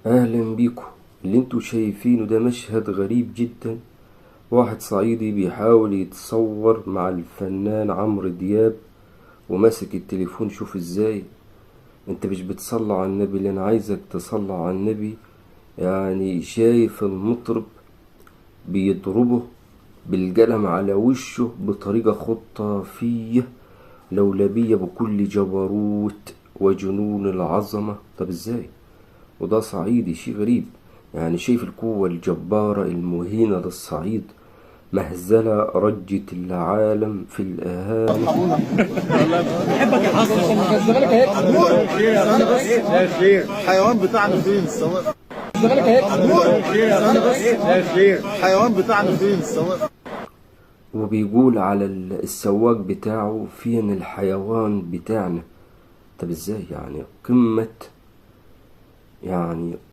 أهلا بيكم. اللي انتوا شايفينه ده مشهد غريب جدا. واحد صعيدي بيحاول يتصور مع الفنان عمرو دياب وماسك التليفون. شوف ازاي انت مش بتصلي على النبي اللي انا عايزك تصلي على النبي. يعني شايف المطرب بيضربه بالقلم على وشه بطريقة خطافية لولبية بكل جبروت وجنون العظمة. طب ازاي؟ وده صعيدي، شي غريب. يعني شايف القوة الجبارة المهينة للصعيد، مهزلة رجت العالم في الآهات. بحبك يا حسن الزمالك هيك انا بس يا خير الحيوان بتاعنا فين السواق الزمالك هيك انا بس يا خير الحيوان بتاعنا فين السواق. وبيقول على السواق بتاعه فين الحيوان بتاعنا. طب ازاي؟ يعني قمة يعني